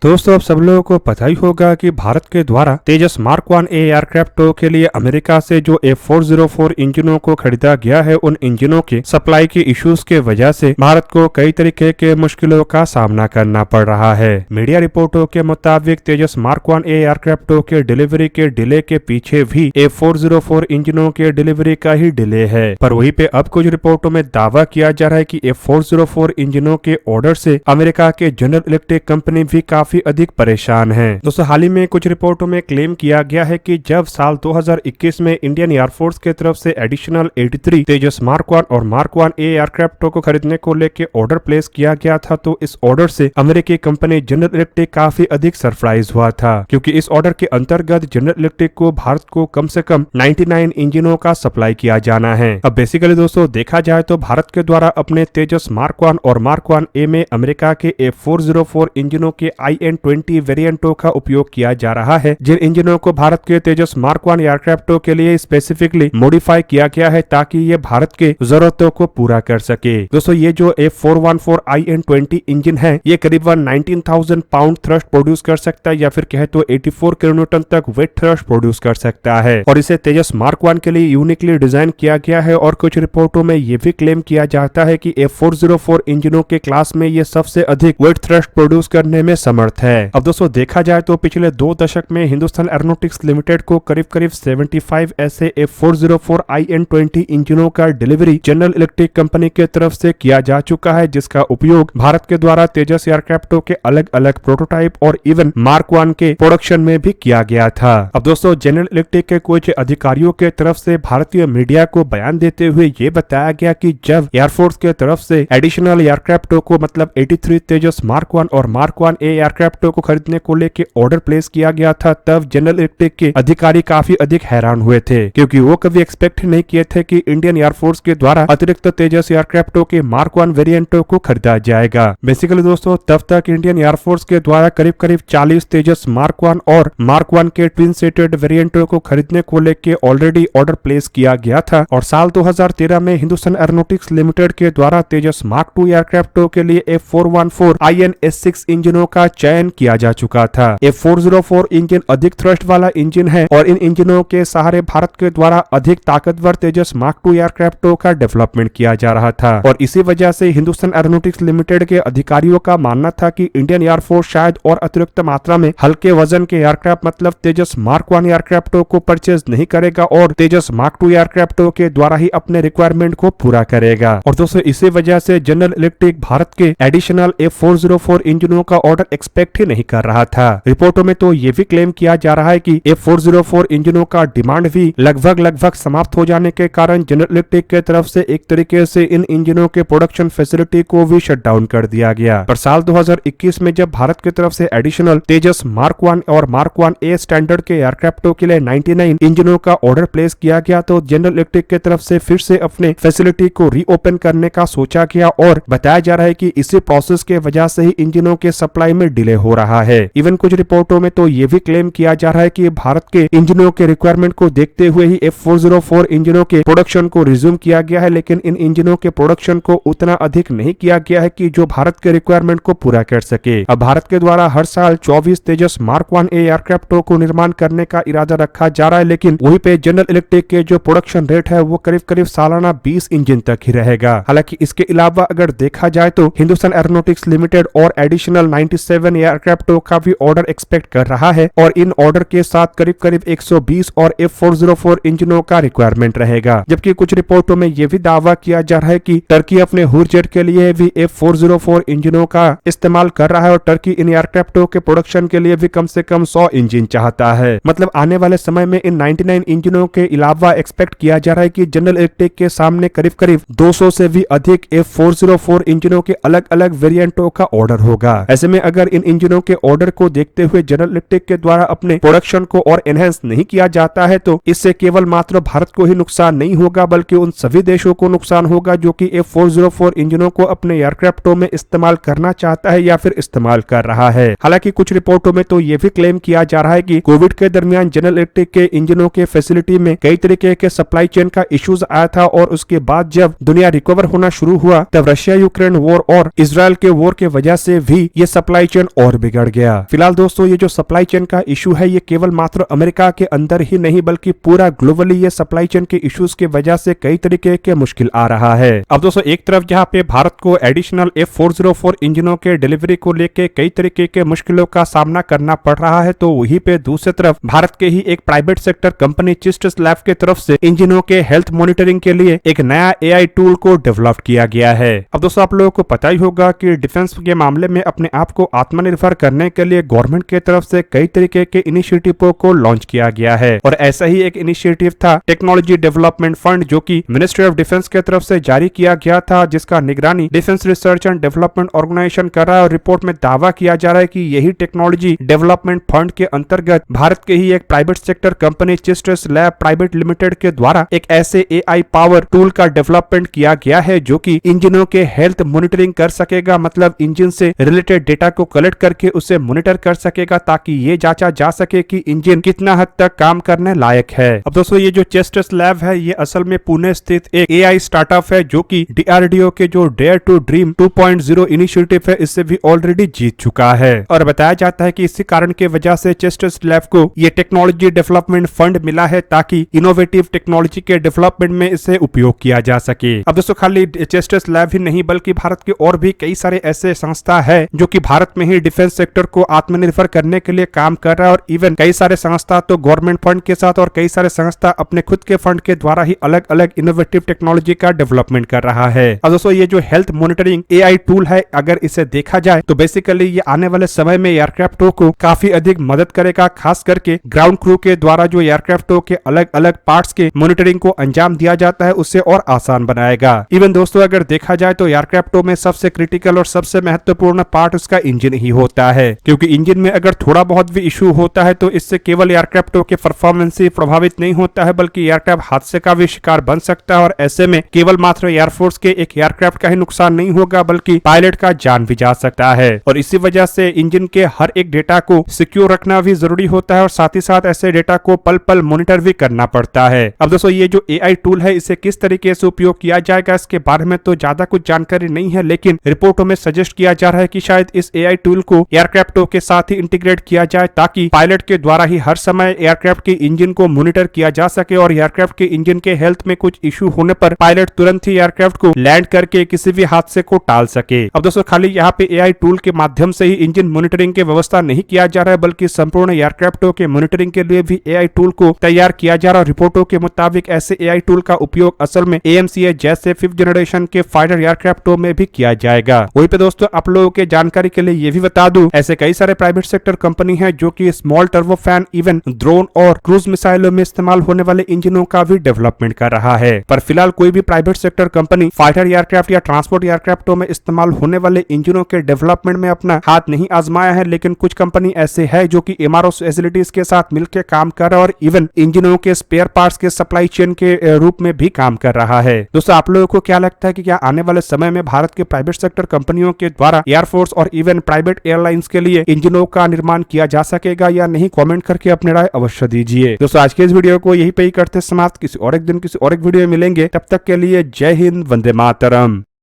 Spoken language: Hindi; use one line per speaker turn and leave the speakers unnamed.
दोस्तों, अब सब लोगों को पता ही होगा कि भारत के द्वारा तेजस मार्क 1 एयरक्राफ्ट के लिए अमेरिका से जो F404 इंजनों को खरीदा गया है, उन इंजनों के सप्लाई की इश्यूज के वजह से भारत को कई तरीके के मुश्किलों का सामना करना पड़ रहा है। मीडिया रिपोर्टों के मुताबिक तेजस मार्क 1 एयरक्राफ्ट के डिलीवरी के डिले के पीछे भी F404 इंजनों के डिलीवरी का ही डिले है। पर वहीं पे अब कुछ रिपोर्टों में दावा किया जा रहा है कि F404 इंजनों के ऑर्डर से अमेरिका के जनरल इलेक्ट्रिक कंपनी भी काफी अधिक परेशान है। दोस्तों, हाल ही में कुछ रिपोर्टों में क्लेम किया गया है कि जब साल 2021 में इंडियन एयरफोर्स के तरफ से एडिशनल 83 तेजस मार्क 1 और मार्क 1 एयरक्राफ्ट को खरीदने को लेकर ऑर्डर प्लेस किया गया था, तो इस ऑर्डर से अमेरिकी कंपनी जनरल इलेक्ट्रिक काफी अधिक सरप्राइज हुआ था, क्योंकि इस ऑर्डर के अंतर्गत जनरल इलेक्ट्रिक को भारत को कम से कम 99 इंजनों का सप्लाई किया जाना है। अब बेसिकली दोस्तों देखा जाए तो भारत के द्वारा अपने तेजस मार्क 1 और मार्क 1A में अमेरिका के F404 इंजनों के IN-20 वेरिएंटों का उपयोग किया जा रहा है, जिन इंजनों को भारत के तेजस मार्क 1 एयरक्राफ्टों के लिए स्पेसिफिकली मॉडिफाई किया गया है ताकि ये भारत के जरूरतों को पूरा कर सके। दोस्तों, ये जो F414 IN-20 इंजन है, ये करीबन 19,000 पाउंड थ्रस्ट प्रोड्यूस कर सकता है, या फिर कहे तो 84 किलोन्यूटन तक वेट थ्रस्ट प्रोड्यूस कर सकता है, और इसे तेजस मार्क 1 के लिए यूनिकली डिजाइन किया गया है। और कुछ रिपोर्टों में ये भी क्लेम किया जाता है कि F404 इंजनों के क्लास में ये सबसे अधिक वेट थ्रस्ट प्रोड्यूस करने में समर्थ है। अब दोस्तों देखा जाए तो पिछले 2 दशक में हिंदुस्तान एरोनॉटिक्स लिमिटेड को करीब 75 ऐसे F404 IN-20 इंजनों का डिलीवरी जनरल इलेक्ट्रिक कंपनी के तरफ से किया जा चुका है, जिसका उपयोग भारत के द्वारा तेजस एयरक्राफ्टों के अलग अलग प्रोटोटाइप और इवन मार्क 1 के प्रोडक्शन में भी किया गया था। अब दोस्तों, जनरल इलेक्ट्रिक के कुछ अधिकारियों के तरफ से भारतीय मीडिया को बयान देते हुए ये बताया गया कि जब एयरफोर्स के तरफ से एडिशनल एयरक्राफ्टों को मतलब 83 तेजस मार्क 1 और मार्क 1A एयरक्राफ्टों को खरीदने को लेकर ऑर्डर प्लेस किया गया था, तब जनरल इलेक्ट्रिक के अधिकारी काफी अधिक हैरान हुए थे, क्योंकि वो कभी एक्सपेक्ट नहीं किए थे कि इंडियन एयरफोर्स के द्वारा अतिरिक्त तेजस एयरक्राफ्टों के मार्क 1 वेरिएंटों को खरीदा जाएगा। बेसिकली दोस्तों, तब तक इंडियन एयरफोर्स के द्वारा करीब 40 तेजस मार्क 1 और मार्क 1 के ट्विन सेटेड वेरिएंटों को खरीदने को लेकर ऑलरेडी ऑर्डर प्लेस किया गया था, और साल 2013 में हिंदुस्तान एरोनॉटिक्स लिमिटेड के द्वारा तेजस मार्क 2 एयरक्राफ्टों के लिए F414 IN-S6 इंजनों का चयन किया जा चुका था। F404 इंजन अधिक थ्रस्ट वाला इंजन है, और इन इंजनों के सहारे भारत के द्वारा अधिक ताकतवर तेजस मार्क 2 एयरक्राफ्टों का डेवलपमेंट किया जा रहा था, और इसी वजह से हिंदुस्तान एरोनॉटिक्स लिमिटेड के अधिकारियों का मानना था कि इंडियन एयरफोर्स शायद और अतिरिक्त मात्रा में हल्के वजन के एयरक्राफ्ट मतलब तेजस मार्क 1 एयरक्राफ्टों को परचेज नहीं करेगा, और तेजस मार्क 2 एयरक्राफ्टों के द्वारा ही अपने रिक्वायरमेंट को पूरा करेगा। और दोस्तों, इसी वजह से जनरल इलेक्ट्रिक भारत के एडिशनल F404 इंजनों का ऑर्डर एक्सपेक्ट ही नहीं कर रहा था। रिपोर्टों में तो ये भी क्लेम किया जा रहा है कि F404 इंजनों का डिमांड भी लगभग समाप्त हो जाने के कारण जनरल इलेक्ट्रिक के तरफ से एक तरीके से इन इंजनों के प्रोडक्शन फैसिलिटी को भी शट डाउन कर दिया गया। पर साल 2021 में जब भारत की तरफ से एडिशनल तेजस मार्क 1 और मार्क 1A स्टैंडर्ड के एयरक्राफ्टों के लिए 99 इंजनों का ऑर्डर प्लेस किया गया, तो जनरल इलेक्ट्रिक के तरफ से फिर से अपने फैसिलिटी को रीओपन करने का सोचा गया, और बताया जा रहा है कि इसी प्रोसेस के वजह से ही इंजनों के सप्लाई में डिले हो रहा है। इवन कुछ रिपोर्टों में तो ये भी क्लेम किया जा रहा है कि भारत के इंजनों के रिक्वायरमेंट को देखते हुए ही F404 इंजनों के प्रोडक्शन को रिज्यूम किया गया है, लेकिन इन इंजनों के प्रोडक्शन को उतना अधिक नहीं किया गया है कि जो भारत के रिक्वायरमेंट को पूरा कर सके। अब भारत के द्वारा हर साल 24 तेजस मार्क 1A एयरक्राफ्टों को निर्माण करने का इरादा रखा जा रहा है, लेकिन वहीं पे जनरल इलेक्ट्रिक के जो प्रोडक्शन रेट है वो करीब सालाना 20 इंजन तक ही रहेगा। हालांकि इसके अलावा अगर देखा जाए तो हिंदुस्तान एरोनॉटिक्स लिमिटेड और एडिशनल 97 एयरक्राफ्टों का भी ऑर्डर एक्सपेक्ट कर रहा है, और इन ऑर्डर के साथ करीब 120 और F404 इंजनों का रिक्वायरमेंट रहेगा। जबकि कुछ रिपोर्टों में यह भी दावा किया जा रहा है कि टर्की अपने हुरजेट के लिए भी F404 इंजनों का इस्तेमाल कर रहा है, और टर्की इन एयरक्राफ्टों के प्रोडक्शन के लिए भी कम से कम 100 इंजन चाहता है। मतलब आने वाले समय में इन 99 इंजनों के अलावा एक्सपेक्ट किया जा रहा है कि जनरल इलेक्ट्रिक के सामने करीब 200 से भी अधिक F404 इंजनों के अलग अलग वेरिएंटों का ऑर्डर होगा। ऐसे में अगर इन इंजनों के ऑर्डर को देखते हुए जनरल इलेक्ट्रिक के द्वारा अपने प्रोडक्शन को और एनहेंस नहीं किया जाता है, तो इससे केवल मात्र भारत को ही नुकसान नहीं होगा, बल्कि उन सभी देशों को नुकसान होगा जो कि F404 इंजनों को अपने एयरक्राफ्टों में इस्तेमाल करना चाहता है या फिर इस्तेमाल कर रहा है। हालांकि कुछ रिपोर्टों में तो ये भी क्लेम किया जा रहा है कि कोविड के दरमियान जनरल इलेक्ट्रिक के इंजनों के फैसिलिटी में कई तरीके के सप्लाई चेन का इश्यूज आया था, और उसके बाद जब दुनिया रिकवर होना शुरू हुआ, तब रशिया यूक्रेन वॉर और इजराइल के वॉर के वजह से भी ये सप्लाई चेन और बिगड़ गया। फिलहाल दोस्तों ये जो सप्लाई चेन का इशू है ये केवल मात्र अमेरिका के अंदर ही नहीं बल्कि पूरा ग्लोबली ये सप्लाई चेन के इश्यूज की वजह से कई तरीके के मुश्किल आ रहा है। अब दोस्तों एक तरफ जहां पे भारत को एडिशनल F404 इंजनों के डिलीवरी को लेके कई तरीके के मुश्किलों का सामना करना पड़ रहा है, तो वहीं पे दूसरी तरफ भारत के ही एक प्राइवेट सेक्टर कंपनी चिस्टस लैब की तरफ से इंजनों के हेल्थ मॉनिटरिंग के लिए एक नया AI टूल को डेवलप किया गया है। अब दोस्तों आप लोगों को पता ही होगा कि डिफेंस के मामले में अपने आप को आत्मनिर्भर करने के लिए गवर्नमेंट की तरफ से कई तरीके के इनिशिएटिवों को लॉन्च किया गया है और ऐसा ही एक इनिशिएटिव था टेक्नोलॉजी डेवलपमेंट फंड, जो कि मिनिस्ट्री ऑफ डिफेंस की तरफ से जारी किया गया था, जिसका निगरानी Defence Research and Development Organisation कर रहा है। और रिपोर्ट में दावा किया जा रहा है कि यही टेक्नोलॉजी डेवलपमेंट फंड के अंतर्गत भारत के ही एक प्राइवेट सेक्टर कंपनी चिस्टस लैब प्राइवेट लिमिटेड के द्वारा एक ऐसे AI पावर टूल का डेवलपमेंट किया गया है जो कि इंजनों के हेल्थ मॉनिटरिंग कर सकेगा, मतलब इंजन से रिलेटेड डेटा को कलेक्ट करके उसे मॉनिटर कर सकेगा ताकि ये जांचा जा सके कि इंजन कितना हद तक काम करने लायक है। अब दोस्तों ये जो चिस्टस लैब है ये असल में पुणे स्थित एक AI स्टार्टअप है जो कि DRDO के जो डेयर टू ड्रीम 2.0 इनिशिएटिव है इससे भी ऑलरेडी जीत चुका है। और बताया जाता है कि इसी कारण की वजह से चिस्टस लैब को ये टेक्नोलॉजी डेवलपमेंट फंड मिला है ताकि इनोवेटिव टेक्नोलॉजी के डेवलपमेंट में इसे उपयोग किया जा सके। अब दोस्तों खाली चिस्टस लैब ही नहीं बल्कि भारत के और भी कई सारे ऐसे संस्था है जो कि भारत में ही डिफेंस सेक्टर को आत्मनिर्भर करने के लिए काम कर रहा है। और इवन कई सारे संस्था तो गवर्नमेंट फंड के साथ और कई सारे संस्था अपने खुद के फंड के द्वारा ही अलग अलग इनोवेटिव टेक्नोलॉजी का डेवलपमेंट कर रहा है। अब दोस्तों ये जो हेल्थ मॉनिटरिंग AI टूल है अगर इसे देखा जाए तो बेसिकली ये आने वाले समय में एयरक्राफ्टों को काफी अधिक मदद करेगा, खास करके ग्राउंड क्रू के द्वारा जो एयरक्राफ्टों के अलग अलग पार्ट्स के मॉनिटरिंग को अंजाम दिया जाता है उससे और आसान बनाएगा। इवन दोस्तों अगर देखा जाए तो एयरक्राफ्टों में सबसे क्रिटिकल और सबसे महत्वपूर्ण पार्ट उसका इंजन ही होता है, क्योंकि इंजन में अगर थोड़ा बहुत भी इशू होता है तो इससे केवल एयरक्राफ्टों के परफॉर्मेंस ही प्रभावित नहीं होता है बल्कि एयरक्राफ्ट हादसे का भी शिकार बन सकता है। और ऐसे में केवल मात्र एयरफोर्स के एक एयरक्राफ्ट का ही नुकसान नहीं होगा बल्कि पायलट का जान भी जा सकता है। और इसी वजह से इंजन के हर एक डेटा को सिक्योर रखना भी जरूरी होता है और साथ ही साथ ऐसे डेटा को पल पल मॉनिटर भी करना पड़ता है। अब दोस्तों ये जो AI टूल है इसे किस तरीके से उपयोग किया जाएगा इसके बारे में तो ज्यादा कुछ जानकारी नहीं है, लेकिन रिपोर्टों में सजेस्ट किया जा रहा है कि शायद इस AI टूल को एयरक्राफ्टों के साथ ही इंटीग्रेट किया जाए ताकि पायलट के द्वारा ही हर समय एयरक्राफ्ट के इंजन को मॉनिटर किया जा सके और एयरक्राफ्ट के इंजन के हेल्थ में कुछ इशू होने पर पायलट तुरंत ही एयरक्राफ्ट को लैंड करके किसी भी हादसे को टाल सके। अब दोस्तों खाली यहाँ पे AI टूल के माध्यम से ही इंजन मॉनिटरिंग की व्यवस्था नहीं किया जा रहा है बल्कि संपूर्ण एयरक्राफ्टों के मॉनिटरिंग के लिए भी AI टूल को तैयार किया जा रहा है। रिपोर्टों के मुताबिक ऐसे AI टूल का उपयोग असल में AMCA जैसे 5th जनरेशन के फाइटर एयरक्राफ्टों में भी किया जाएगा। वहीं पे दोस्तों आप लोगों के जानकारी के लिए ये भी बता दूं ऐसे कई सारे प्राइवेट सेक्टर कंपनी है जो कि स्मॉल टर्बोफैन इवन ड्रोन और क्रूज मिसाइलों में इस्तेमाल होने वाले इंजनों का भी डेवलपमेंट कर रहा है। पर फिलहाल कोई भी private sector company fighter aircraft या ट्रांसपोर्ट एयरक्राफ्टों में इस्तेमाल होने वाले इंजनों के डेवलपमेंट में अपना हाथ नहीं आजमाया है, लेकिन कुछ कंपनी ऐसे है जो कि MRO फैसिलिटीज के साथ मिलकर काम कर रहा है और इवन इंजनों के स्पेयर पार्ट्स के सप्लाई चेन के रूप में भी काम कर रहा है। दोस्तों आप लोगों को क्या लगता है कि क्या आने वाले समय में भारत के प्राइवेट सेक्टर कंपनियों के द्वारा एयरफोर्स और इवन प्राइवेट एयरलाइंस के लिए इंजनों का निर्माण किया जा सकेगा या नहीं? कमेंट करके अपनी राय अवश्य दीजिए। दोस्तों आज के इस वीडियो को यहीं पे ही करते समाप्त, किसी और एक दिन किसी और एक वीडियो में मिलेंगे, तब तक के लिए जय हिंद, वंदे मातरम।